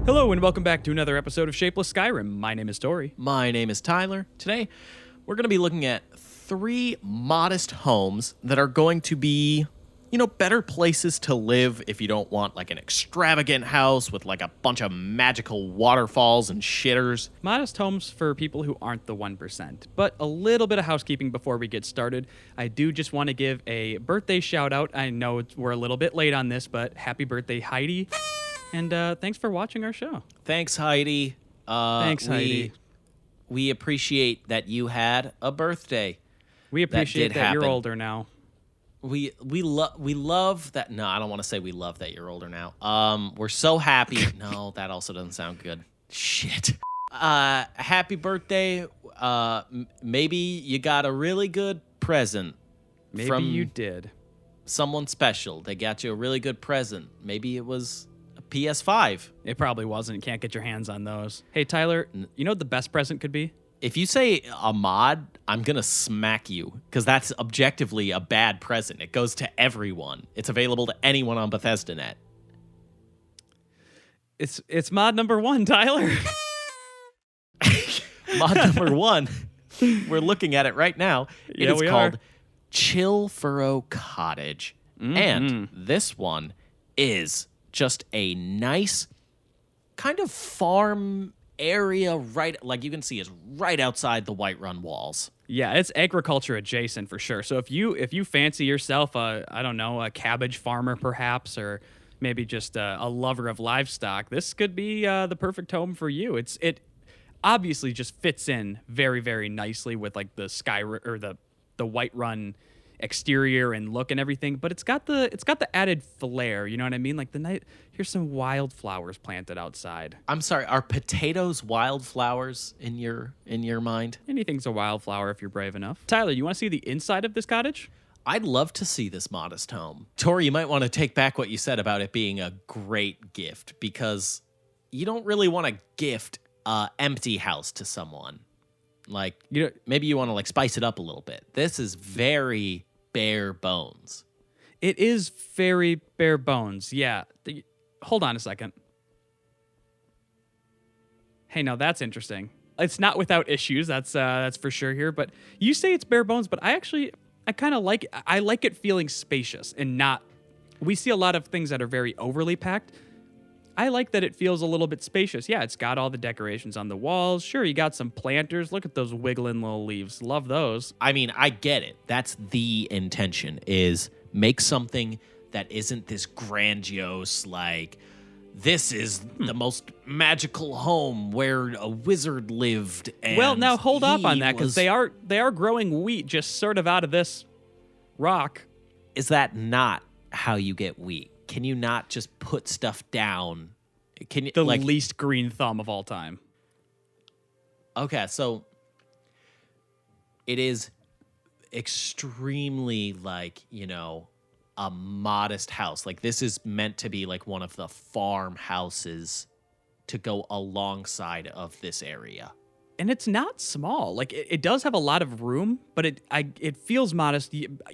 Hello and welcome back to another episode of Shapeless Skyrim. My name is Tori. My name is Tyler. Today, we're going to be looking at 3 modest homes that are going to be, better places to live if you don't want like an extravagant house with like a bunch of magical waterfalls and shitters. Modest homes for people who aren't the 1%. But a little bit of housekeeping before we get started. I do just want to give a birthday shout out. I know we're a little bit late on this, but happy birthday, Heidi. And thanks for watching our show. Thanks, Heidi. Thanks, Heidi. We appreciate that you had a birthday. We appreciate that you're older now. We love that. No, I don't want to say we love that you're older now. We're so happy. No, that also doesn't sound good. Shit. Happy birthday. Maybe you got a really good present. Maybe you did. Someone special. They got you a really good present. Maybe it was a PS5. It probably wasn't. Can't get your hands on those. Hey, Tyler, you know what the best present could be? If you say a mod, I'm going to smack you because that's objectively a bad present. It goes to everyone. It's available to anyone on Bethesda Net. It's mod number 1, Tyler. Mod number 1. We're looking at it right now. It is called Chillfurrow Cottage. Mm-hmm. And this one is just a nice kind of farm area, right, like you can see is right outside the Whiterun walls. Yeah, it's agriculture adjacent for sure. So if you fancy yourself a cabbage farmer perhaps, or maybe just a lover of livestock, this could be the perfect home for you. It obviously just fits in very, very nicely with like the Skyrim or the Whiterun exterior and look and everything, but it's got the added flair, you know what I mean? Like here's some wildflowers planted outside. I'm sorry, are potatoes wildflowers in your mind? Anything's a wildflower if you're brave enough. Tyler, you want to see the inside of this cottage? I'd love to see this modest home. Tori, you might want to take back what you said about it being a great gift, because you don't really want to gift an empty house to someone. Like, maybe you want to like spice it up a little bit. This is very bare bones. It is very bare bones, yeah. Hold on a second. Hey, now that's interesting. It's not without issues, that's for sure here, but you say it's bare bones, but I kind of like it feeling spacious and not... We see a lot of things that are very overly packed. I like that it feels a little bit spacious. Yeah, it's got all the decorations on the walls. Sure, you got some planters. Look at those wiggling little leaves. Love those. I mean, I get it. That's the intention, is make something that isn't this grandiose, like, this is the most magical home where a wizard lived. And well, now hold off on that, because they are growing wheat just sort of out of this rock. Is that not how you get wheat? Can you not just put stuff down? Can you the least green thumb of all time? Okay, so it is extremely a modest house. Like, this is meant to be like one of the farmhouses to go alongside of this area. And it's not small. Like, it does have a lot of room, but it feels modest,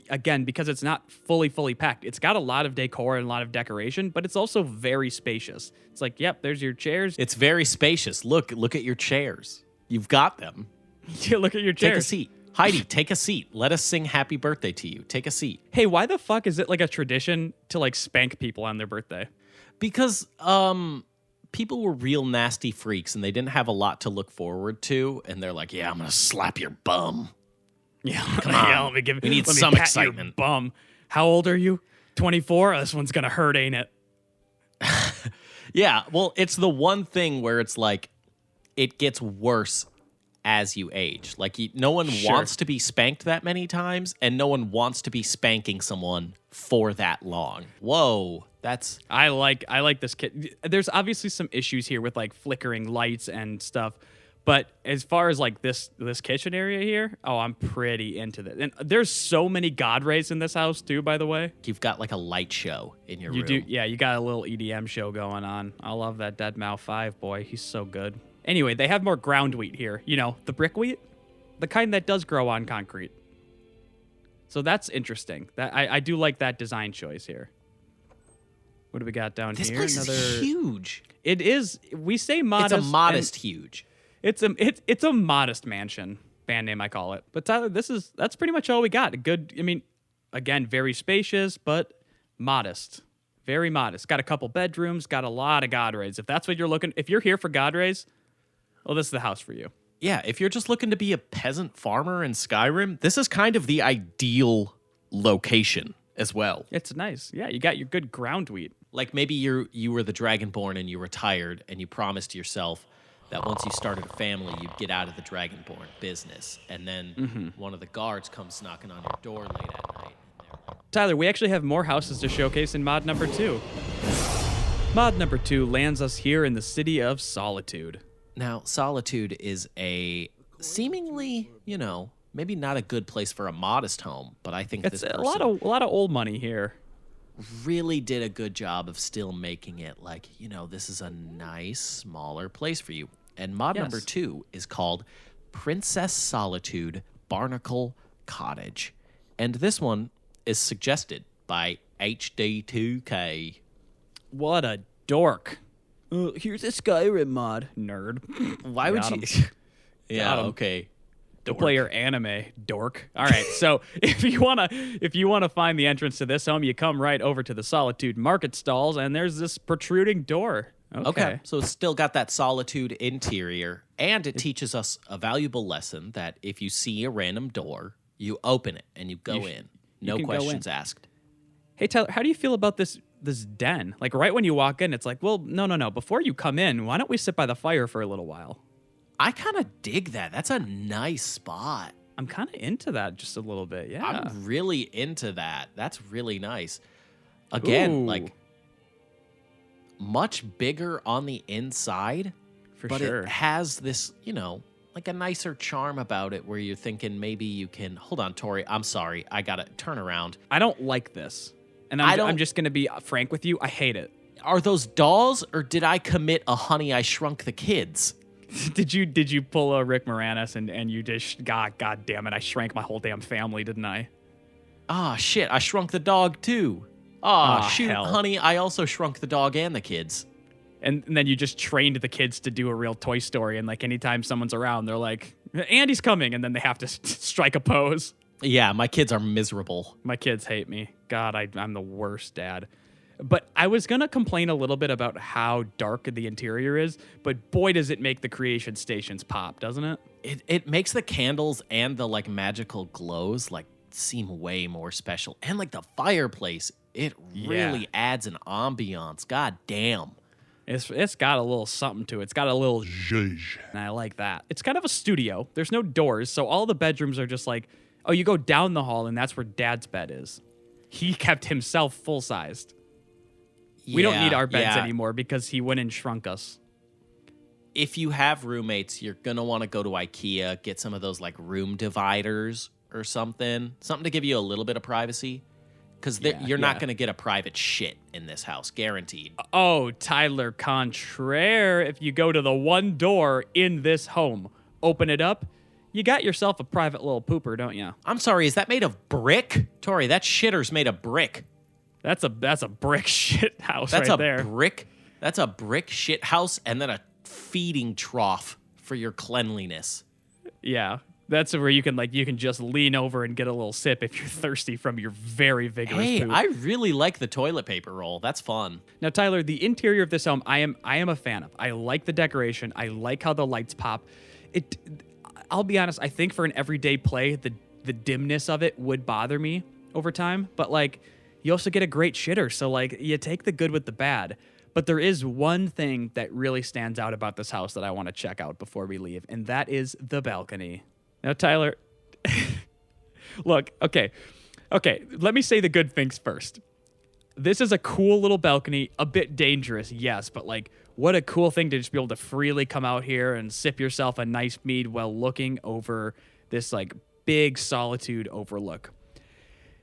again, because it's not fully packed. It's got a lot of decor and a lot of decoration, but it's also very spacious. It's like, yep, there's your chairs. It's very spacious. Look at your chairs. You've got them. Yeah, look at your chairs. Take a seat. Heidi, take a seat. Let us sing happy birthday to you. Take a seat. Hey, why the fuck is it like a tradition to like spank people on their birthday? Because, people were real nasty freaks and they didn't have a lot to look forward to, and they're like, yeah, I'm gonna slap your bum. Yeah, come on. Yeah, we need some excitement. Your bum. How old are you? 24? This one's gonna hurt, ain't it? Yeah, well, it's the one thing where it's like it gets worse as you age. Like, no one wants to be spanked that many times, and no one wants to be spanking someone for that long. Whoa. I like this kit. There's obviously some issues here with like flickering lights and stuff, but as far as like this kitchen area here, I'm pretty into this. And there's so many god rays in this house too, by the way. You've got like a light show in your room. You do, yeah. You got a little EDM show going on. I love that Deadmau 5 boy. He's so good. Anyway, they have more ground wheat here. The brick wheat, the kind that does grow on concrete. So that's interesting. That I do like that design choice here. What do we got down This here? place is huge. It is. We say modest. It's a modest huge. It's a modest mansion. Band name, I call it. But Tyler, that's pretty much all we got. A good. I mean, again, very spacious, but modest. Very modest. Got a couple bedrooms. Got a lot of god rays. If that's what you're looking. If you're here for god rays, well, this is the house for you. Yeah, if you're just looking to be a peasant farmer in Skyrim, this is kind of the ideal location as well. It's nice. Yeah, you got your good ground wheat. Like maybe you were the Dragonborn and you retired and you promised yourself that once you started a family, you'd get out of the Dragonborn business. And then one of the guards comes knocking on your door late at night. Tyler, we actually have more houses to showcase in mod number 2. Mod number 2 lands us here in the city of Solitude. Now, Solitude is a seemingly, maybe not a good place for a modest home, but I think It's this person a lot of old money here. really did a good job of still making it like, this is a nice, smaller place for you. And mod number 2 is called Princess Solitude Barnacle Cottage. And this one is suggested by HD2K. What a dork. Here's a Skyrim mod, nerd. Why would you? Yeah, okay. To play your anime, dork. All right, so if you wanna find the entrance to this home, you come right over to the Solitude market stalls, and there's this protruding door. Okay, so it's still got that Solitude interior, and it teaches us a valuable lesson that if you see a random door, you open it and you go in. No questions asked. Hey, Tyler, how do you feel about this den? Like right when you walk in, it's like, well, no. Before you come in, why don't we sit by the fire for a little while? I kind of dig that. That's a nice spot. I'm kind of into that just a little bit, yeah. I'm really into that. That's really nice. Again, like much bigger on the inside, but it has this, like a nicer charm about it where you're thinking maybe you can... Hold on, Tori. I'm sorry. I got to turn around. I don't like this. And I'm just going to be frank with you. I hate it. Are those dolls or did I commit a Honey, I Shrunk the Kids? Did you pull a Rick Moranis and you just... God damn it. I shrank my whole damn family, didn't I? Ah, shit. I shrunk the dog too. Ah, shoot, hell. honey. I also shrunk the dog and the kids. And then you just trained the kids to do a real Toy Story, and like anytime someone's around, they're like, Andy's coming, and then they have to strike a pose. Yeah, my kids are miserable. My kids hate me. God, I'm the worst dad. But I was going to complain a little bit about how dark the interior is, but boy, does it make the creation stations pop, doesn't it? It makes the candles and the like magical glows like seem way more special. And like the fireplace, it really adds an ambiance. God damn. It's got a little something to it. It's got a little zhuzh, and I like that. It's kind of a studio. There's no doors, so all the bedrooms are just like, oh, you go down the hall, and that's where Dad's bed is. He kept himself full-sized. We don't need our beds anymore because he went and shrunk us. If you have roommates, you're going to want to go to IKEA, get some of those like room dividers or something to give you a little bit of privacy. Because you're not going to get a private shit in this house, guaranteed. Oh, Tyler, contraire. If you go to the one door in this home, open it up, you got yourself a private little pooper, don't you? I'm sorry, is that made of brick? Tori, that shitter's made of brick. That's a brick shit house right there. That's a brick shit house and then a feeding trough for your cleanliness. Yeah. That's where you can just lean over and get a little sip if you're thirsty from your very vigorous poop. I really like the toilet paper roll. That's fun. Now, Tyler, the interior of this home, I am a fan of. I like the decoration. I like how the lights pop. I'll be honest, I think for an everyday play, the dimness of it would bother me over time. But like, you also get a great shitter, so like you take the good with the bad. But there is one thing that really stands out about this house that I want to check out before we leave, and that is the balcony. Now, Tyler, look, okay, let me say the good things first. This is a cool little balcony, a bit dangerous, yes, but like, what a cool thing to just be able to freely come out here and sip yourself a nice mead while looking over this like big Solitude overlook.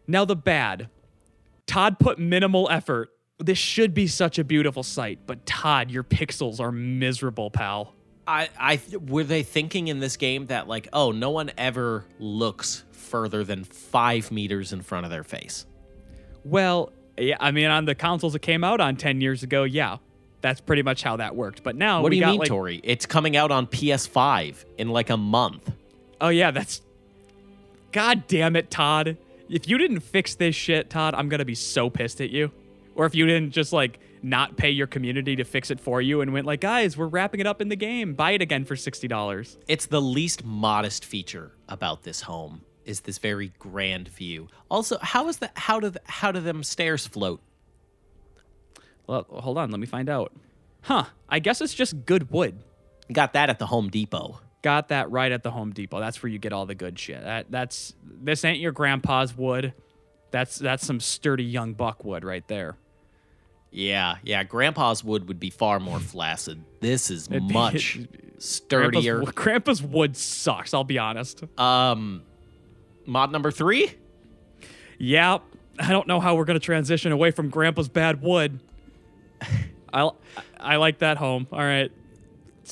Now, the bad. Todd put minimal effort. This should be such a beautiful sight, but Todd, your pixels are miserable, pal. Were they thinking in this game that like, oh, no one ever looks further than 5 meters in front of their face? Well, Yeah, I mean, on the consoles that came out on 10 years ago, yeah, that's pretty much how that worked. But now, what do we you got mean, Tori? It's coming out on PS5 in like a month. Oh yeah, that's. God damn it, Todd! If you didn't fix this shit, Todd, I'm gonna be so pissed at you. Or if you didn't just like not pay your community to fix it for you and went like, guys, we're wrapping it up in the game. Buy it again for $60. It's the least modest feature about this home. Is this very grand view. Also, how do them stairs float? Well, hold on, let me find out. Huh, I guess it's just good wood. Got that at the Home Depot. Got that right at the Home Depot. That's where you get all the good shit. This ain't your grandpa's wood. That's some sturdy young buck wood right there. Yeah, Grandpa's wood would be far more flaccid. This is much sturdier. Grandpa's wood sucks, I'll be honest. Mod number 3? Yeah, I don't know how we're going to transition away from Grandpa's bad wood. I like that home. All right.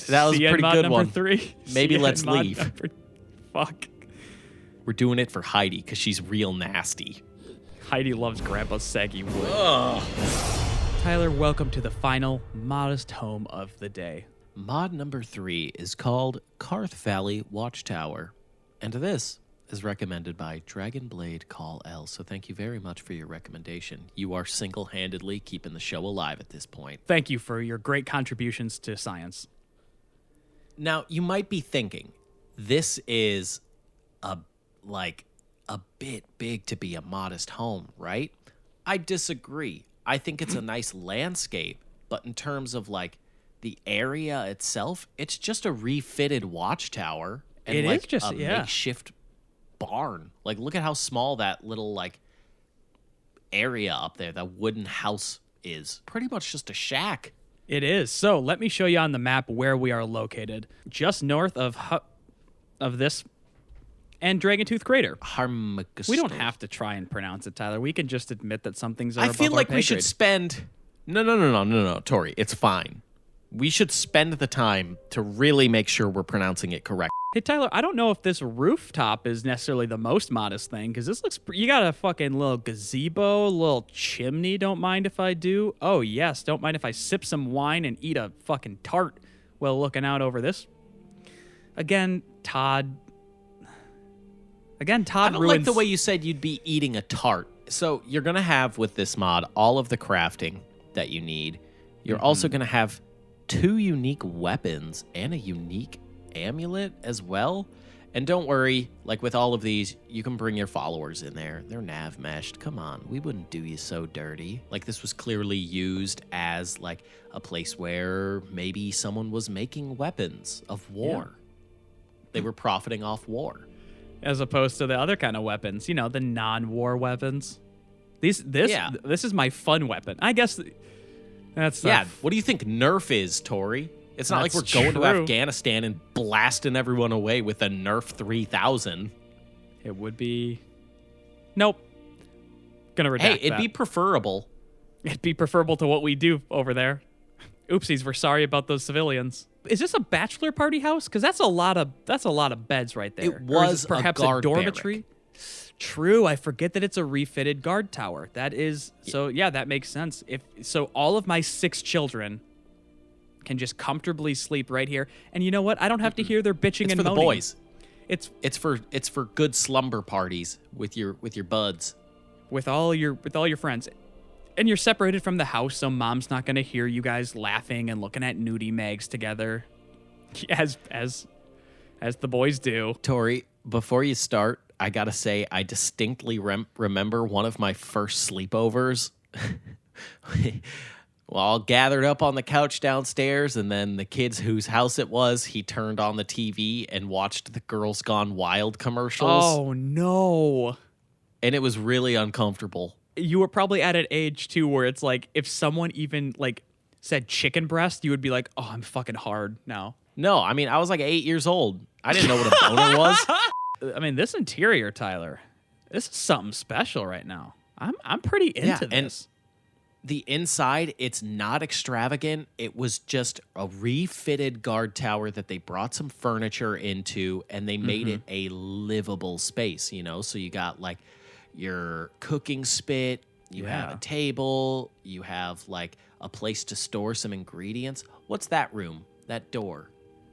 That was a pretty good one. Mod number 3. Maybe let's leave. Fuck. We're doing it for Heidi because she's real nasty. Heidi loves Grandpa's saggy wood. Ugh. Tyler, welcome to the final modest home of the day. Mod number 3 is called Karth Valley Watchtower. And this is recommended by Dragonblade Call L. So thank you very much for your recommendation. You are single-handedly keeping the show alive at this point. Thank you for your great contributions to science. Now, you might be thinking, this is a bit big to be a modest home, right? I disagree. I think it's a nice landscape, but in terms of like the area itself, it's just a refitted watchtower and it like is just, a makeshift barn. Like, look at how small that little like area up there, that wooden house is. Pretty much just a shack. It is. So let me show you on the map where we are located. Just north of this and Dragontooth Crater. We don't have to try and pronounce it, Tyler. We can just admit that some things are I above feel our like pay we should grade. spend... No, Tori. It's fine. We should spend the time to really make sure we're pronouncing it correct. Hey, Tyler, I don't know if this rooftop is necessarily the most modest thing, because this looks... You got a fucking little gazebo, a little chimney, don't mind if I do. Oh, yes, don't mind if I sip some wine and eat a fucking tart while looking out over this. Again, Todd I don't ruins... like the way you said you'd be eating a tart. So you're going to have, with this mod, all of the crafting that you need. You're also going to have 2 unique weapons and a unique amulet as well. And don't worry, like with all of these, you can bring your followers in there. They're nav meshed. Come on, we wouldn't do you so dirty. Like, this was clearly used as like a place where maybe someone was making weapons of war. Yeah. They were profiting off war. As opposed to the other kind of weapons, you know, the non-war weapons. This is my fun weapon. I guess that's... Yeah, what do you think Nerf is, Tori? It's not like we're going to Afghanistan and blasting everyone away with a Nerf 3000. It would be... Nope. Gonna redact Hey, it'd be preferable. It'd be preferable to what we do over there. Oopsies, we're sorry about those civilians. Is this a bachelor party house? Because that's a lot of beds right there. It was perhaps a guard dormitory. barrack. True, I forget that it's a refitted guard tower. That is so. Yeah, that makes sense. So, all of my 6 children can just comfortably sleep right here. And you know what? I don't have to hear their bitching and moaning. It's for the boys. It's for good slumber parties with your buds, with all your friends. And you're separated from the house, so mom's not going to hear you guys laughing and looking at nudie mags together, as the boys do. Tori, before you start, I gotta say I distinctly remember one of my first sleepovers. Well, all gathered up on the couch downstairs, and then the kids whose house it was, he turned on the TV and watched the Girls Gone Wild commercials. Oh no! And it was really uncomfortable. You were probably at an age, too, where it's like, if someone even, like, said chicken breast, you would be like, oh, I'm fucking hard now. No, I mean, I was like 8 years old. I didn't know what a boner was. I mean, this interior, Tyler, this is something special right now. I'm pretty into this. And the inside, it's not extravagant. It was just a refitted guard tower that they brought some furniture into, and they made it a livable space, you know? So you got, like, your cooking spit, You have a table. You have like a place to store some ingredients. What's that room? That door?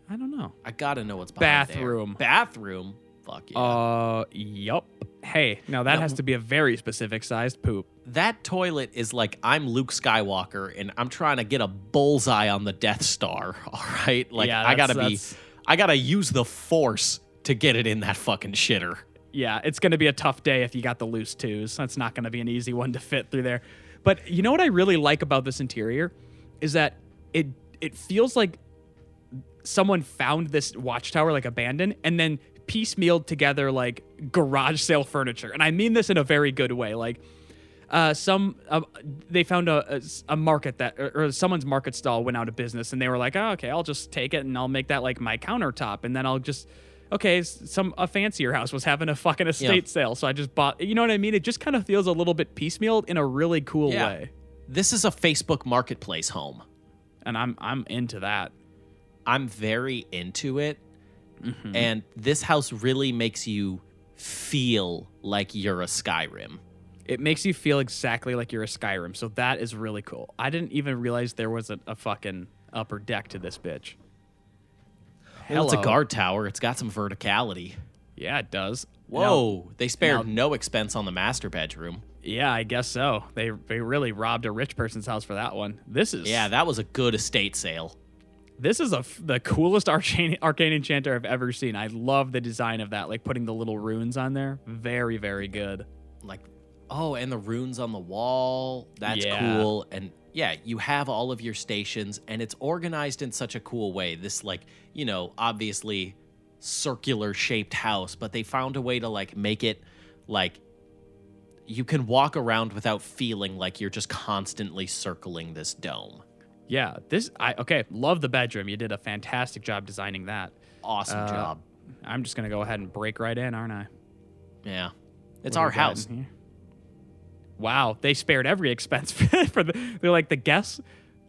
I don't know. I gotta know what's behind Bathroom. there. Bathroom. Fuck yeah. Yup. Hey, now that has to be a very specific sized poop. That toilet is like I'm Luke Skywalker and I'm trying to get a bullseye on the Death Star. All right, like I gotta use the Force to get it in that fucking shitter. Yeah, it's gonna be a tough day if you got the loose twos. That's not gonna be an easy one to fit through there. But you know what I really like about this interior is that it feels like someone found this watchtower like abandoned and then piecemealed together like garage sale furniture. And I mean this in a very good way. Like they found a market that or someone's market stall went out of business and they were like, oh, okay, I'll just take it and I'll make that like my countertop. And then I'll just, okay, a fancier house was having a fucking estate sale. So I just bought, you know what I mean? It just kind of feels a little bit piecemealed in a really cool way. This is a Facebook Marketplace home. And I'm into that. I'm very into it. Mm-hmm. And this house really makes you feel like you're a Skyrim. It makes you feel exactly like you're a Skyrim. So that is really cool. I didn't even realize there was a fucking upper deck to this bitch. Well, it's a guard tower. It's got some verticality. Yeah, it does. Whoa. They spared no expense on the master bedroom. Yeah, I guess so. They really robbed a rich person's house for that one. Yeah, that was a good estate sale. This is the coolest arcane enchanter I've ever seen. I love the design of that, like putting the little runes on there. Very, very good. Like, and the runes on the wall. That's cool. And yeah, you have all of your stations, and it's organized in such a cool way. This, like, obviously circular shaped house, but they found a way to like make it like you can walk around without feeling like you're just constantly circling this dome. Yeah, love the bedroom. You did a fantastic job designing that. Awesome job. I'm just going to go ahead and break right in, aren't I? Yeah. It's our house. Wow, they spared every expense they're like the guests.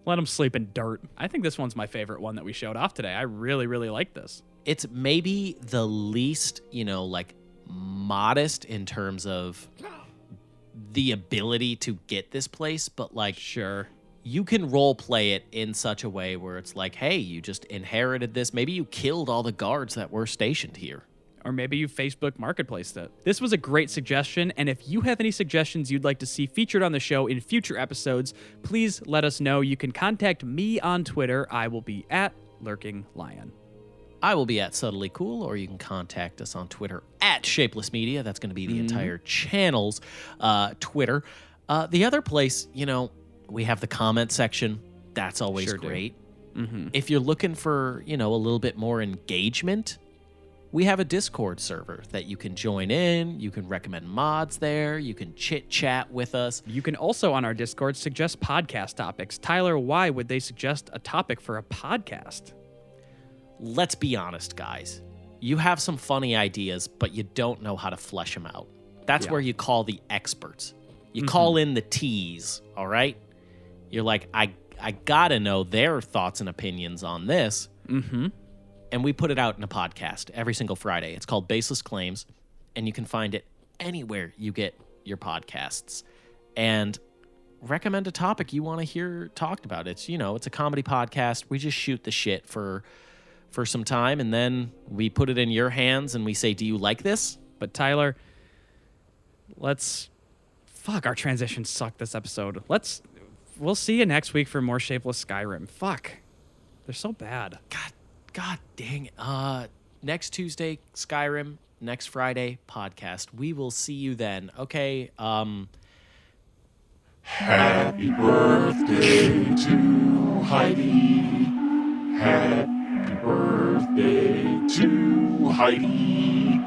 Let them sleep in dirt. I think this one's my favorite one that we showed off today. I really, really like this. It's maybe the least, like modest in terms of the ability to get this place, but like sure. You can role play it in such a way where it's like, hey, you just inherited this. Maybe you killed all the guards that were stationed here. Or maybe you Facebook Marketplaced it. This was a great suggestion, and if you have any suggestions you'd like to see featured on the show in future episodes, please let us know. You can contact me on Twitter. I will be at Lurking Lion. I will be at Subtly Cool, or you can contact us on Twitter at Shapeless Media. That's going to be the entire channel's Twitter. The other place, we have the comment section. That's always great. Mm-hmm. If you're looking for, a little bit more engagement, we have a Discord server that you can join in. You can recommend mods there. You can chit-chat with us. You can also, on our Discord, suggest podcast topics. Tyler, why would they suggest a topic for a podcast? Let's be honest, guys. You have some funny ideas, but you don't know how to flesh them out. That's where you call the experts. You call in the T's, all right? You're like, I gotta know their thoughts and opinions on this. Mm-hmm. And we put it out in a podcast every single Friday. It's called Baseless Claims, and you can find it anywhere you get your podcasts. And recommend a topic you want to hear talked about. It's, it's a comedy podcast. We just shoot the shit for some time, and then we put it in your hands, and we say, do you like this? But Tyler, our transitions suck this episode. We'll see you next week for more Shapeless Skyrim. Fuck. They're so bad. God dang. Next Tuesday, Skyrim. Next Friday, podcast. We will see you then. Okay. Happy birthday to Heidi. Happy birthday to Heidi.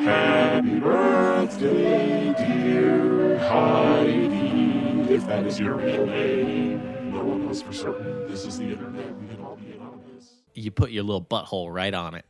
Happy birthday, dear Heidi. If that is your real name, no one knows for certain. This is the internet. We can all be anonymous. You put your little butthole right on it.